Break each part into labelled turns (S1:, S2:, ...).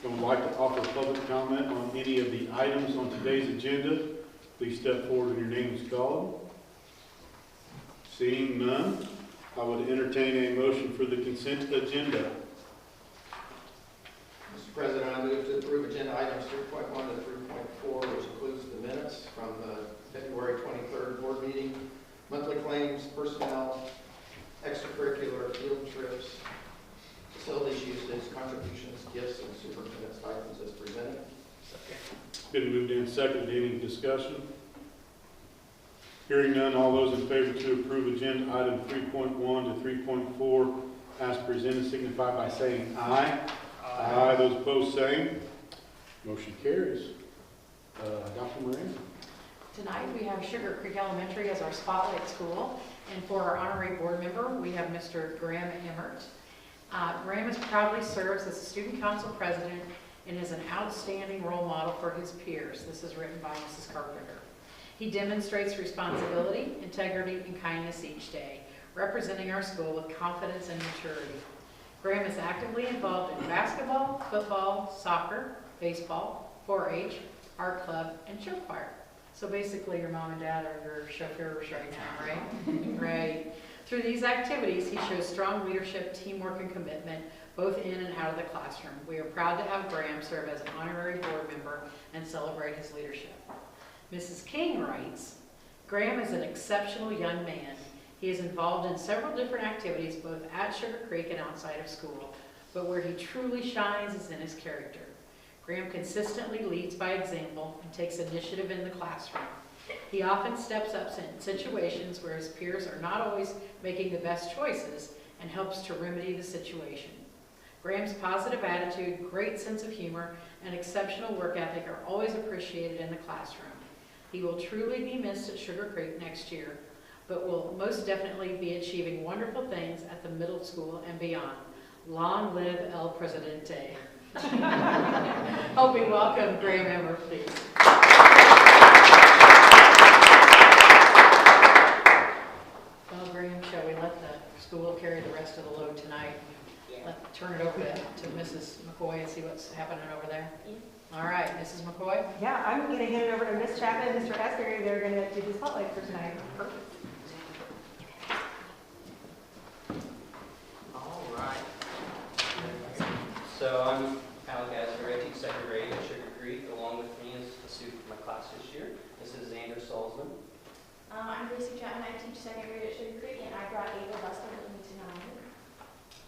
S1: and would like to offer public comment on any of the items on today's agenda, please step forward when your name is called. Seeing none, I would entertain a motion for the consent agenda.
S2: Mr. President, I move to approve agenda items 3.1 to 3.4, which includes the minutes from the February 23rd board meeting, monthly claims, personnel, extracurricular field trips, facilities uses, contributions, gifts, and superintendent stipends as presented.
S1: Been moved and seconded. Any discussion? Hearing none, all those in favor to approve agenda item 3.1 to 3.4 as presented signify by saying aye. Aye. Those opposed, same. Motion carries. Dr. Moran.
S3: Tonight we have Sugar Creek Elementary as our spotlight school, and for our honorary board member we have Mr. Graham Emmert. Graham proudly serves as a student council president and is an outstanding role model for his peers. This is written by Mrs. Carpenter. He demonstrates responsibility, integrity, and kindness each day, representing our school with confidence and maturity. Graham is actively involved in basketball, football, soccer, baseball, 4-H, art club, and show choir. So basically your mom and dad are your chauffeurs right now, right? Right. Through these activities, he shows strong leadership, teamwork, and commitment, both in and out of the classroom. We are proud to have Graham serve as an honorary board member and celebrate his leadership. Mrs. King writes, Graham is an exceptional young man. He is involved in several different activities, both at Sugar Creek and outside of school, but where he truly shines is in his character. Graham consistently leads by example and takes initiative in the classroom. He often steps up in situations where his peers are not always making the best choices and helps to remedy the situation. Graham's positive attitude, great sense of humor, and exceptional work ethic are always appreciated in the classroom. He will truly be missed at Sugar Creek next year, but will most definitely be achieving wonderful things at the middle school and beyond. Long live El Presidente. Help me welcome Graham Emmert, please. Well, Graham, shall we let the school carry the rest of the load tonight? Yeah. Turn it over to Mrs. McCoy and see what's happening over there. Yeah. All right, Mrs. McCoy.
S4: Yeah, I'm going to hand it over to Miss Chapman and Mr. Asbury. They're going to do the spotlight for tonight. Perfect.
S5: All right. So I'm Alec Asbury. I teach second grade at Sugar Creek. Along with me is a student from my class this year. This is Xander Salzman.
S6: I'm Gracie Chapman. I teach second grade at Sugar Creek, and I brought Ava Buster with me tonight.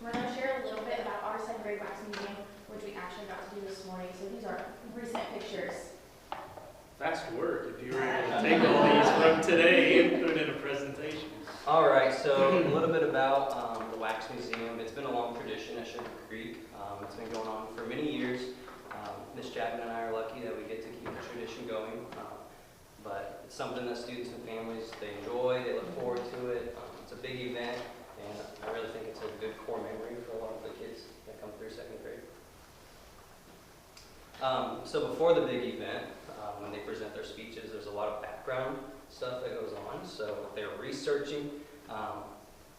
S6: We're going to share a little bit about our second grade wax museum, which we actually got to do this morning. So these are recent pictures.
S7: Fast work if you were able to take all these from today and put it in a presentation.
S5: All right, so a little bit about the Wax Museum. It's been a long tradition at Sugar Creek. It's been going on for many years. Ms. Chapman and I are lucky that we get to keep the tradition going. But it's something that students and families, they enjoy, they look forward to it. It's a big event, and I really think it's a good core memory for a lot of the kids that come through second grade. So before the big event, when they present their speeches, there's a lot of background stuff that goes on. So they're researching,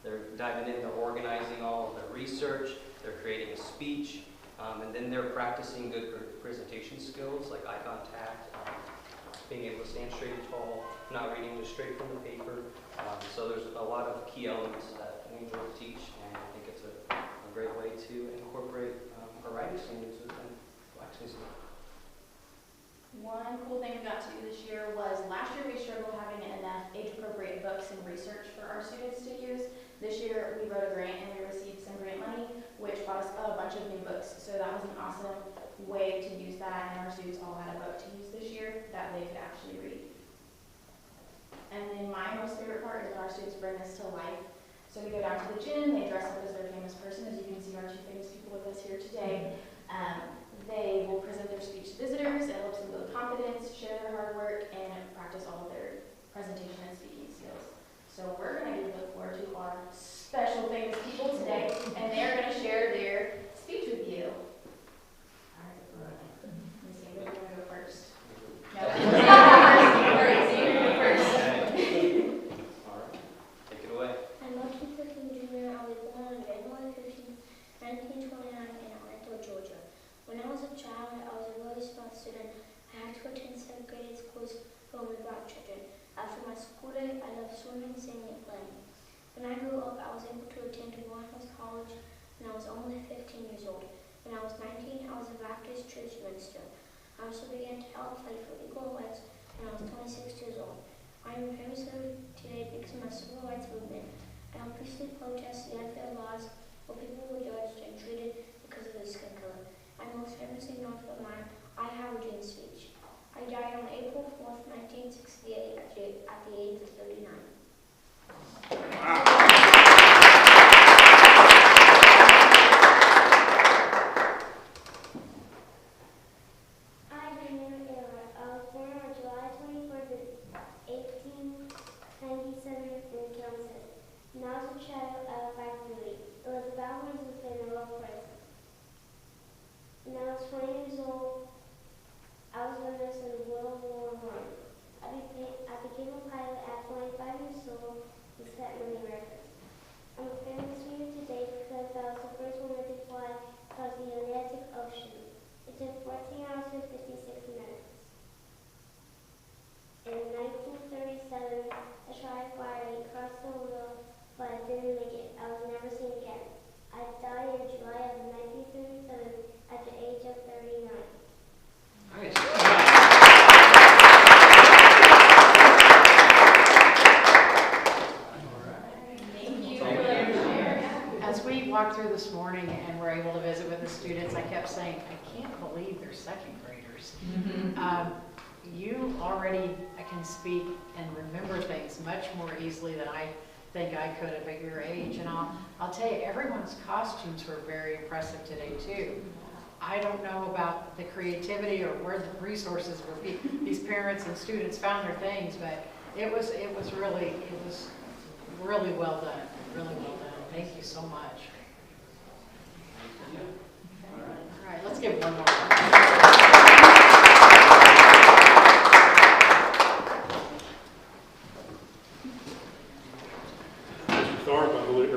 S5: they're diving in, they're organizing all of their research, they're creating a speech, and then they're practicing good presentation skills like eye contact, being able to stand straight and tall, not reading just straight from the paper. So there's a lot of key elements that we enjoy to teach, and I think it's a great way to incorporate our writing standards within Wax Museum.
S6: One cool thing we got to do this year was last year we struggled having enough age-appropriate books and research for our students to use. This year we wrote a grant and we received some grant money, which bought us a bunch of new books. So that was an awesome way to use that, and our students all had a book to use this year that they could actually read. And then my most favorite part is when our students bring this to life. So we go down to the gym, they dress up as their famous person. As you can see, our two famous people with us here today. They will present their speech to visitors. It helps them build confidence, share their hard work, and practice all of their presentation and speaking skills. So we're going to give the floor to our special famous people today, and they're going to share their speech with you. All right. Ms. Ava, you're going to go first. No, you're going to go first.
S5: All right, take it away.
S8: I'm Martin Griffin Jr. I was born on February 15, 1929 in Atlanta, Georgia. When child, I was a really smart student. I had to attend 7th grade schools for only black children. After my school day, I loved swimming, singing, and playing. When I grew up, I was able to attend Morehouse College when I was only 15 years old. When I was 19, I was a Baptist church minister. I also began to help fight for equal rights when I was 26 years old. I am very sorry today because of my civil rights movement. I helped peacefully protest the unfair laws where people were judged and treated because of their skin color. I'm most famously known for my I Have a Dream speech. I died on April 4th, 1968 at the age of 39. When I was a child, I was 5 years. It was about my in a rough crisis. When I was 20 years old, I was a nurse in World War I. I became a pilot at 25 years old and set many records. I'm a famous leader today because I was the first woman to fly across the Atlantic Ocean. It took 14 hours and 56 minutes. In 1937, I tried flying across the world, but I didn't make it. I was never seen again. I died in July of 1937 at the age of 39.
S3: As we walked through this morning and were able to visit with the students, I kept saying, I can't believe they're second graders. You already can speak and remember things much more easily than I think I could at your age. And I'll tell you, everyone's costumes were very impressive today too. I don't know about the creativity or where the resources where these parents and students found their things, but it was really well done. Really well done. Thank you so much. All right, let's give one more.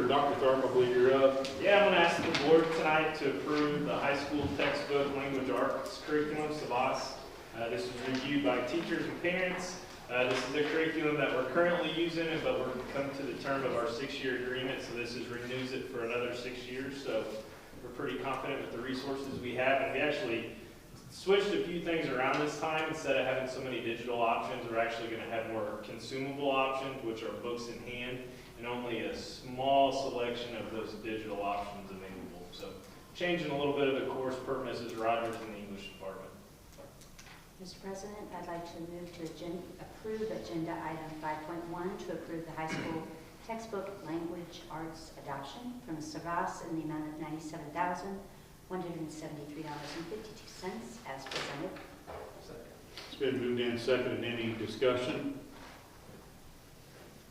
S1: Dr. Tharp, I believe you're up.
S7: Yeah, I'm going to ask the board tonight to approve the high school textbook language arts curriculum, SAVAS. This was reviewed by teachers and parents. This is the curriculum that we're currently using, but we're come to the term of our 6-year agreement, so this renews it for another 6 years. So we're pretty confident with the resources we have, and we actually switched a few things around this time. Instead of having so many digital options, we're actually going to have more consumable options, which are books in hand, and only a small selection of those digital options available. So changing a little bit of the course per Mrs. Rogers in the English department.
S9: Mr. President, I'd like to move to approve agenda item 5.1 to approve the high school textbook language arts adoption from SAVAS in the amount of $97,173.52 as presented.
S1: It's been moved and seconded. Any discussion?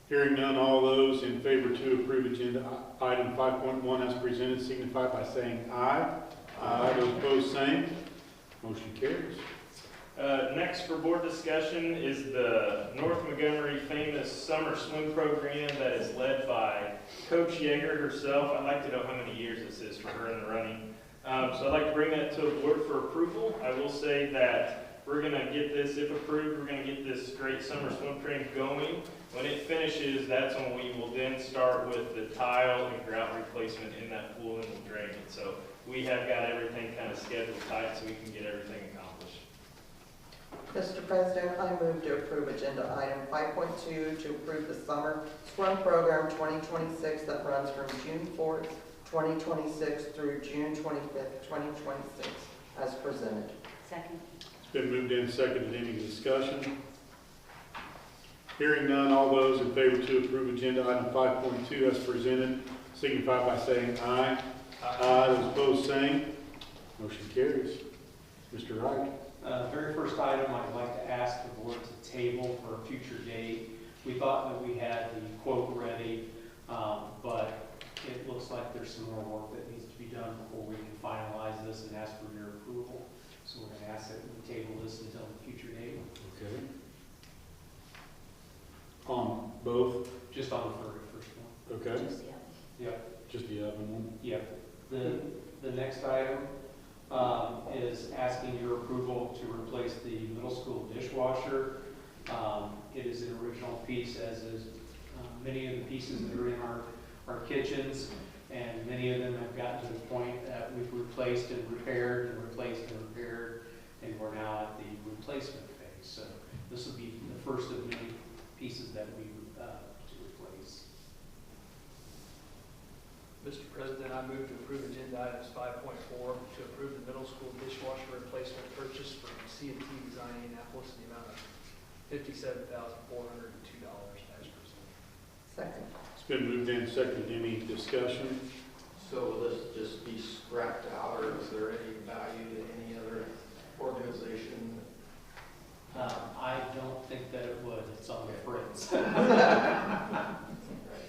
S1: Hearing none, all those in favor to approve agenda item 5.1 as presented signify by saying aye. Aye. Those opposed, same. Motion carries.
S7: Next for board discussion is the North Montgomery famous summer swim program that is led by Coach Yeager herself. I'd like to know how many years this is for her in the running. So I'd like to bring that to the board for approval. I will say that we're going to get this, if approved, we're going to get this great summer swim train going. When it finishes, that's when we will then start with the tile and grout replacement in that pool and we'll drain it. So we have got everything kind of scheduled tight so we can get everything accomplished.
S10: Mr. President, I move to approve agenda item 5.2 to approve the summer swim program 2026 that runs from June 4th, 2026 through June 25th, 2026 as presented.
S9: Second.
S1: It's been moved and seconded. Any discussion? Hearing none, all those in favor to approve agenda item 5.2 as presented signify by saying aye. Aye. Those opposed, same. Motion carries. Mr. Wright.
S11: Very first item I'd like to ask the board to table for a future date. We thought that we had the quote ready, but it looks like there's some more work that needs to be done before we can finalize this and ask for your approval. So we're going to ask that we table this until a future date.
S1: Okay. On both?
S11: Just on the very first one.
S1: Okay.
S9: Just the oven.
S11: Yep.
S1: Just the oven one?
S11: Yep. The next item is asking your approval to replace the middle school dishwasher. It is an original piece, as is many of the pieces that are in our kitchens, and many of them have gotten to the point that we've replaced and repaired and replaced and repaired, and we're now at the replacement phase. So this will be the first of many pieces that we to replace.
S12: Mr. President, I move to approve agenda items 5.4 to approve the middle school dishwasher replacement purchase from C&T Design Indianapolis in the amount of $57,402 as presented.
S10: Second.
S1: It's been moved and seconded. Any discussion?
S2: So will this just be scrapped out, or is there any value to any other organization?
S11: I don't think that it would. It's on the fritz.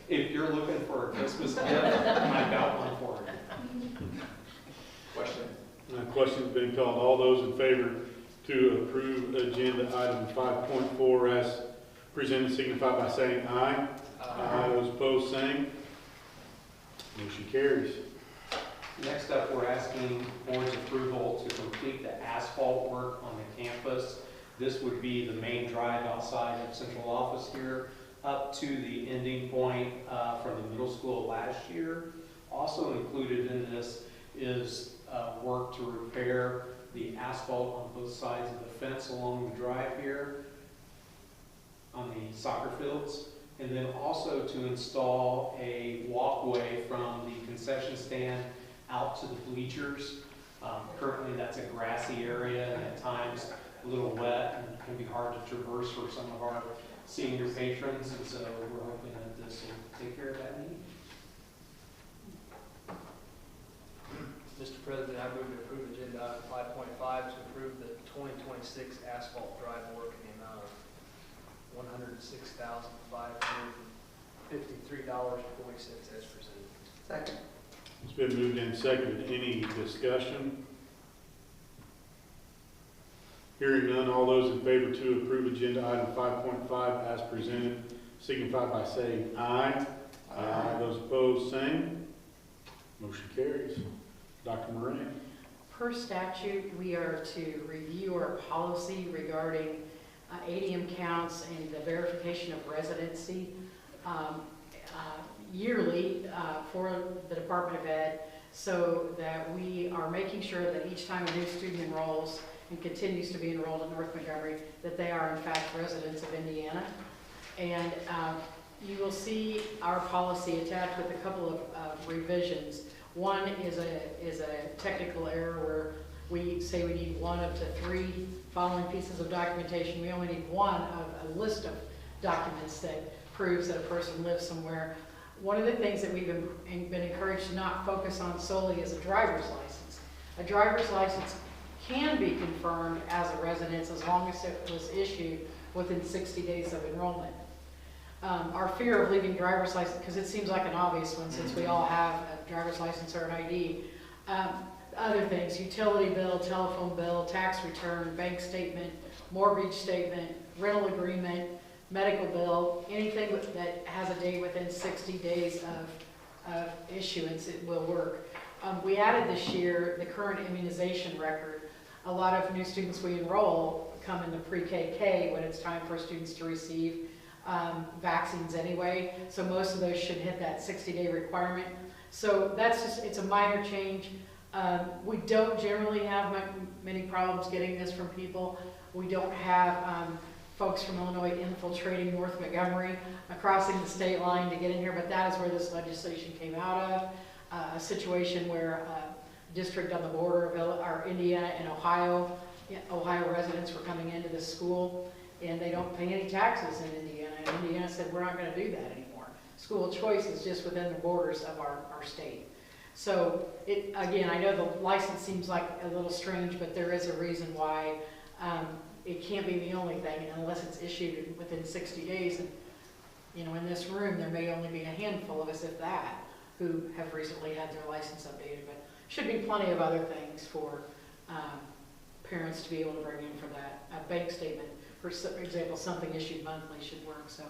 S11: If you're looking for a Christmas gift, I've got one for you.
S2: Question?
S1: Question's been called. All those in favor to approve agenda item 5.4 as presented signify by saying aye. Aye. Those opposed, same. Motion carries.
S11: Next up, we're asking board's approval to complete the asphalt work on the campus. This would be the main drive outside of central office here, up to the ending point from the middle school last year. Also included in this is work to repair the asphalt on both sides of the fence along the drive here on the soccer fields, and then also to install a walkway from the concession stand out to the bleachers. Currently that's a grassy area and at times a little wet and can be hard to traverse for some of our senior patrons, and so we're hoping that this will take care of that need.
S12: Mr. President, I move to approve agenda item 5.5 to approve the 2026 asphalt drive work in the amount of $106,553.40 as presented.
S10: Second.
S1: It's been moved and seconded. Any discussion? Hearing none, all those in favor to approve agenda item 5.5 as presented signify by saying aye. Aye. Those opposed, same. Motion carries. Dr. Moran.
S3: Per statute, we are to review our policy regarding ADM counts and the verification of residency yearly for the Department of Ed, so that we are making sure that each time a new student enrolls and continues to be enrolled in North Montgomery, that they are in fact residents of Indiana. And you will see our policy attached with a couple of revisions. One is a technical error where we say we need one of the three following pieces of documentation. We only need one of a list of documents that proves that a person lives somewhere. One of the things that we've been encouraged to not focus on solely is a driver's license. A driver's license can be confirmed as a residence as long as it was issued within 60 days of enrollment. Our fear of leaving driver's license, because it seems like an obvious one since we all have a driver's license or an ID. Other things, utility bill, telephone bill, tax return, bank statement, mortgage statement, rental agreement, medical bill, anything that has a date within 60 days of issuance, it will work. We added this year the current immunization record. A lot of new students we enroll come into pre-KK when it's time for students to receive vaccines anyway, so most of those should hit that 60-day requirement. So that's just, it's a minor change. We don't generally have many problems getting this from people. We don't have folks from Illinois infiltrating North Montgomery, crossing the state line to get in here, but that is where this legislation came out of. A situation where a district on the border of Indiana and Ohio residents were coming into this school, and they don't pay any taxes in Indiana. And Indiana said, we're not going to do that anymore. School choice is just within the borders of our state. So, again, I know the license seems like a little strange, but there is a reason why it can't be the only thing unless it's issued within 60 days. And, you know, in this room, there may only be a handful of us, if that, who have recently had their license updated. But should be plenty of other things for parents to be able to bring in for that. A bank statement, for example, something issued monthly should work. So,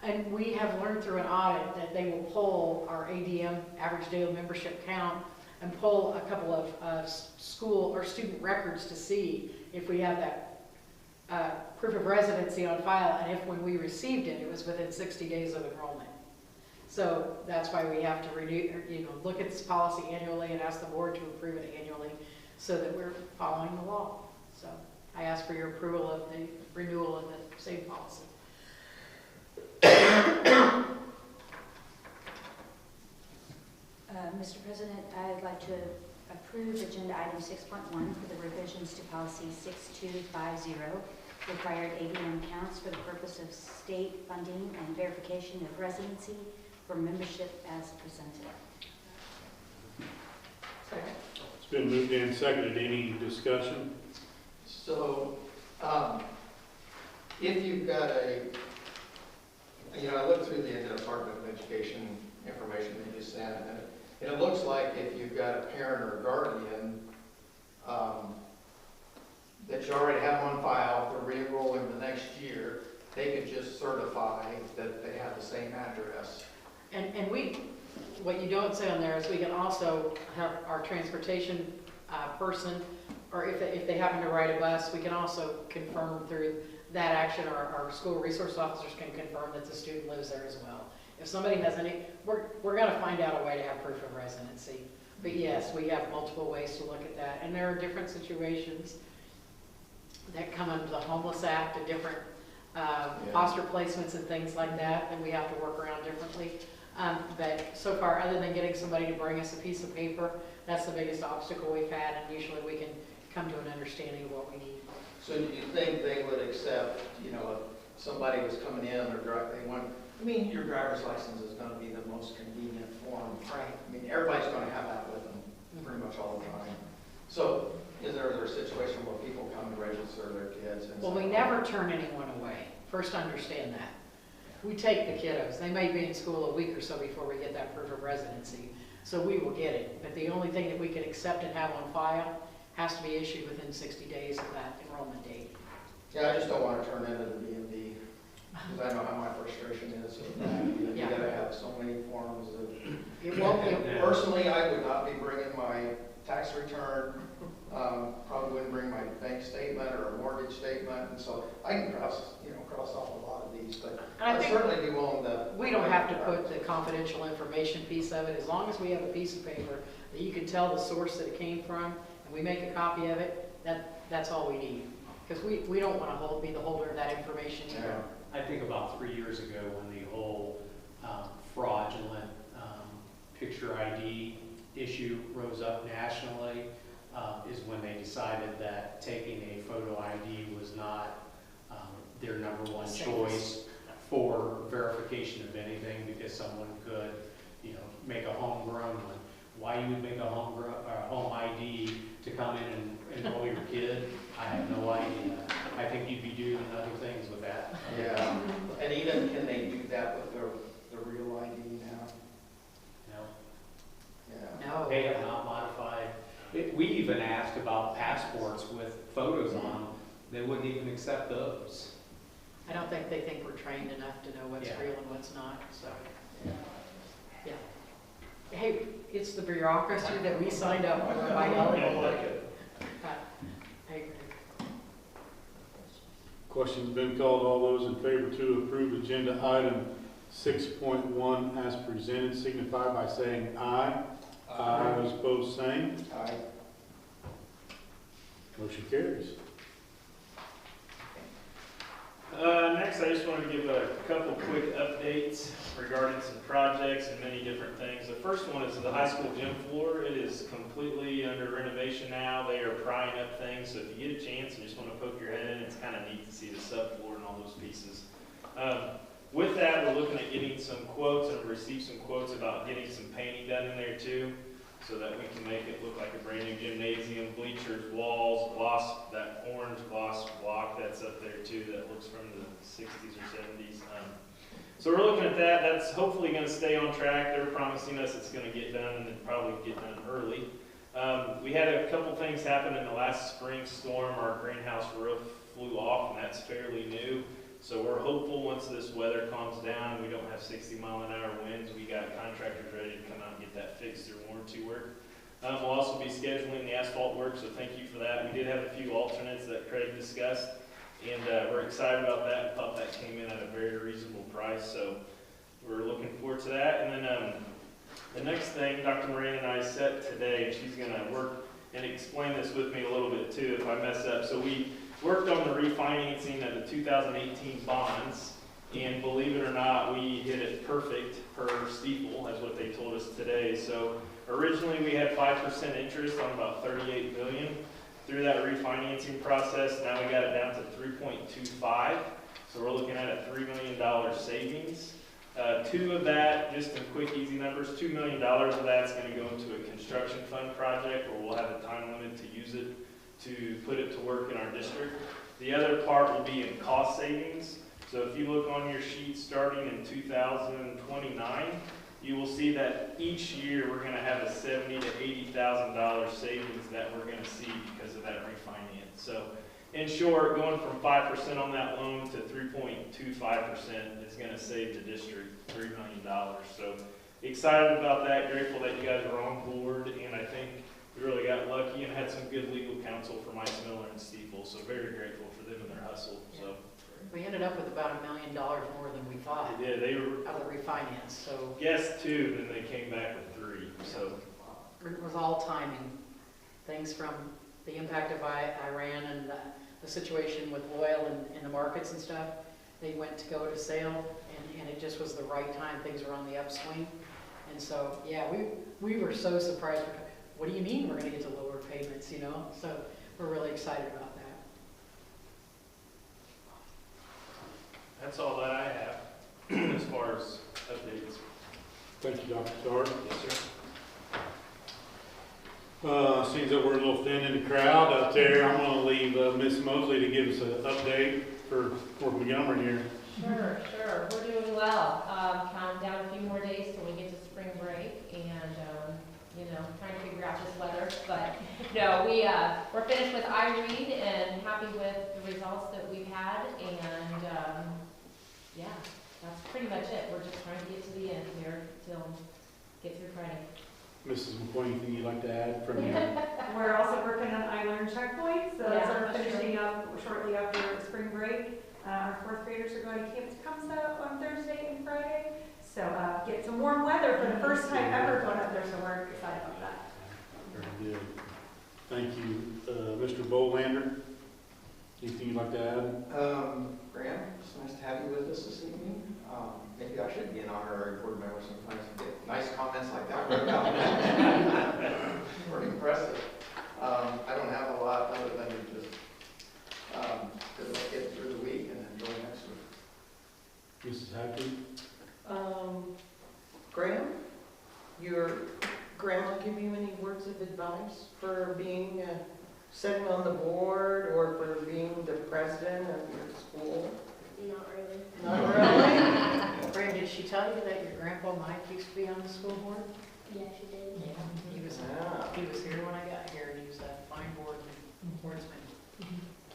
S3: and we have learned through an audit that they will pull our ADM, average daily membership count, and pull a couple of school or student records to see if we have that proof of residency on file, and if when we received it, it was within 60 days of enrollment. So that's why we have to renew, look at this policy annually and ask the board to approve it annually so that we're following the law. So I ask for your approval of the renewal of the same policy.
S9: Mr. President, I'd like to approve agenda item 6.1 for the revisions to policy 6250, required ABM counts for the purpose of state funding and verification of residency for membership as presented.
S2: Second.
S1: It's been moved and seconded. Any discussion?
S2: So, if you've got I looked through the Department of Education information that you sent, and it looks like if you've got a parent or guardian that you already have on file, they're re-enrolling the next year, they could just certify that they have the same address.
S3: And what you don't say on there is we can also have our transportation person, or if they happen to ride a bus, we can also confirm through that action, our school resource officers can confirm that the student lives there as well. If somebody has any, we're going to find out a way to have proof of residency. But yes, we have multiple ways to look at that. And there are different situations that come under the Homeless Act, and different foster placements and things like that, and we have to work around differently. But so far, other than getting somebody to bring us a piece of paper, that's the biggest obstacle we've had, and usually we can come to an understanding of what we need.
S2: So do you think they would accept, if somebody was coming in, or your driver's license is going to be the most convenient form.
S3: Right.
S2: I mean, everybody's going to have that with them pretty much all the time. So is there a situation where people come to register their kids? And
S3: Well, we never turn anyone away. First, understand that. We take the kiddos. They may be in school a week or so before we get that proof of residency, so we will get it. But the only thing that we can accept and have on file has to be issued within 60 days of that enrollment date.
S2: Yeah, I just don't want to turn into the B&B, because I know how my frustration is with that. You got to have so many forms of.
S3: It won't be.
S2: Personally, I would not be bringing my tax return. Probably wouldn't bring my bank statement or a mortgage statement, and so I can cross off a lot of these. But I'd certainly be willing to.
S3: We don't have to put the confidential information piece of it, as long as we have a piece of paper that you can tell the source that it came from, and we make a copy of it. That's all we need, because we don't want to be the holder of that information either.
S11: I think about 3 years ago when the whole fraudulent picture ID issue rose up nationally, is when they decided that taking a photo ID was not their number one choice for verification of anything, because someone could, make a homegrown one. Why you would make a home ID to come in and enroll your kid, I have no idea. I think you'd be doing other things with that.
S2: Yeah, and even can they do that with the real ID now?
S11: No.
S2: Yeah.
S3: No.
S11: They have not modified. We even asked about passports with photos on them. They wouldn't even accept those.
S3: I don't think they think we're trained enough to know what's
S11: Yeah.
S3: real and what's not, so. Yeah. Hey, it's the bureaucracy that we signed up for by eligible. I agree.
S1: Question's been called. All those in favor to approve agenda item 6.1 as presented signify by saying aye. Aye. Those opposed, same.
S2: Aye.
S1: Motion carries.
S7: Next, I just wanted to give a couple quick updates regarding some projects and many different things. The first one is the high school gym floor. It is completely under renovation now. They are prying up things, so if you get a chance and just want to poke your head in, it's kind of neat to see the subfloor and all those pieces. With that, we're looking at getting some quotes, and received some quotes about getting some painting done in there too, so that we can make it look like a brand new gymnasium, bleachers, walls, gloss, that orange gloss block that's up there too, that looks from the 60s or 70s. So we're looking at that. That's hopefully going to stay on track. They're promising us it's going to get done, and it'll probably get done early. We had a couple things happen in the last spring storm. Our greenhouse roof flew off, and that's fairly new. So we're hopeful once this weather calms down and we don't have 60-mile-an-hour winds, we got contractors ready to come out and get that fixed through warranty work. We'll also be scheduling the asphalt work, so thank you for that. We did have a few alternates that Craig discussed, and we're excited about that and thought that came in at a very reasonable price, so we're looking forward to that. And then the next thing, Dr. Moran and I set today, and she's going to work and explain this with me a little bit too if I mess up. So we worked on the refinancing of the 2018 bonds, and believe it or not, we hit it perfect per Steeple, as what they told us today. So originally we had 5% interest on about $38 million. Through that refinancing process, now we got it down to 3.25. So we're looking at a $3 million savings. Two of that, just in quick, easy numbers, $2 million of that's going to go into a construction fund project where we'll have a time limit to use it to put it to work in our district. The other part will be in cost savings. So if you look on your sheet starting in 2029, you will see that each year we're going to have a $70,000 to $80,000 savings that we're going to see because of that refinance. So in short, going from 5% on that loan to 3.25% is going to save the district $3 million. So excited about that, grateful that you guys are on board, and I think we really got lucky and had some good legal counsel for Mike Miller and Steeple, so very grateful for them and their hustle. So
S3: We ended up with about $1 million more than we thought
S7: yeah, they were
S3: out of the refinance, so
S7: guessed 2, then they came back with 3. So
S3: it was all timing. Things from the impact of Iran and the situation with oil and the markets and stuff, they went to go to sale, and it just was the right time. Things were on the upswing. And so, yeah, we were so surprised. What do you mean we're going to get to lower payments, you know? So we're really excited about that.
S7: that's all that I have as far as updates.
S1: Thank you, Dr. Sard.
S7: Yes, sir.
S1: Seems that we're a little thin in the crowd out there. I'm going to leave Miss Mosley to give us an update for Fort Montgomery here.
S13: Sure. We're doing well. Counting down a few more days till we get to spring break, and trying to figure out this weather. But no, we're finished with Irene and happy with the results that we've had. And yeah, that's pretty much it. We're just trying to get to the end here till get through Friday.
S1: Mrs. McCoy, anything you'd like to add from you?
S4: We're also working on I-Learn checkpoints, so
S13: Yeah,
S4: we're
S13: that's
S4: finishing up shortly after spring break. Our fourth graders are going to Camp Tecumseh on Thursday and Friday, so get some warm weather for the first time ever going up there, so we're excited about that.
S1: Very good. Thank you. Mr. Bolander, anything you'd like to add?
S2: Graham, it's nice to have you with us this evening. Maybe I should be an honorary board member sometimes and get nice comments like that right now. Pretty impressive. I don't have a lot other than to just good luck getting through the week and enjoy next week.
S1: Mrs. Hackey?
S10: Graham, your grandma give you any words of advice for being, sitting on the board or for being the president of your school?
S8: Not really.
S10: Not really?
S3: Graham, did she tell you that your grandpa Mike used to be on the school board?
S8: Yeah, she did.
S3: Yeah. He was here when I got here, and he was a fine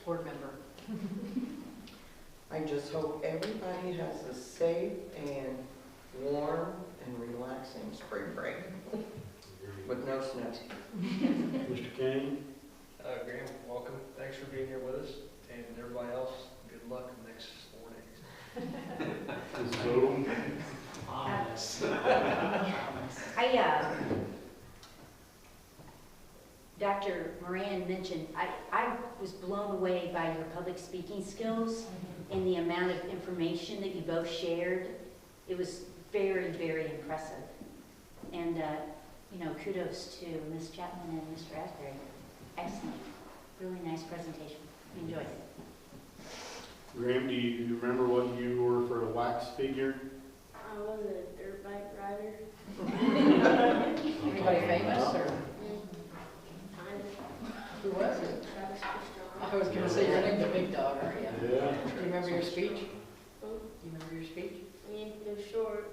S3: board member.
S10: I just hope everybody has a safe and warm and relaxing spring break with no snow.
S1: Mr. Kane?
S12: Graham, welcome. Thanks for being here with us. And everybody else, good luck in the next 4 days.
S1: Mrs. Odom?
S9: Dr. Moran mentioned, I was blown away by your public speaking skills and the amount of information that you both shared. It was very, very impressive. And, kudos to Ms. Chapman and Mr. Asbury. Excellent. Really nice presentation. Enjoyed it.
S1: Graham, do you remember what you were for a wax figure?
S8: I was a dirt bike rider.
S3: Anybody famous, or
S8: Kind of.
S3: who was it?
S8: Travis Pastrana.
S3: I was going to say your name, the big dog, are you?
S1: Yeah.
S3: Do you remember your speech? Do you remember your speech?
S8: I mean, it was short.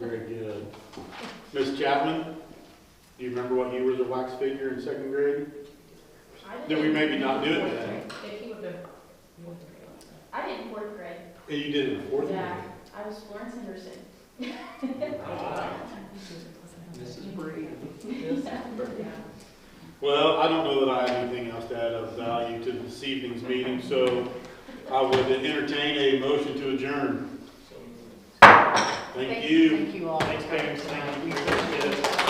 S1: Very good. Miss Chapman, do you remember what you were as a wax figure in 2nd grade? Did we maybe not do it then?
S6: If he would have, I did 4th grade.
S1: You did it in 4th grade?
S6: Yeah, I was Florence Henderson.
S11: Mrs. Brady.
S1: Well, I don't know that I have anything else to add of value to this evening's meeting, so I would entertain a motion to adjourn. Thank you.
S3: Thank you all.
S7: Thanks, parents. Thank you. We appreciate it.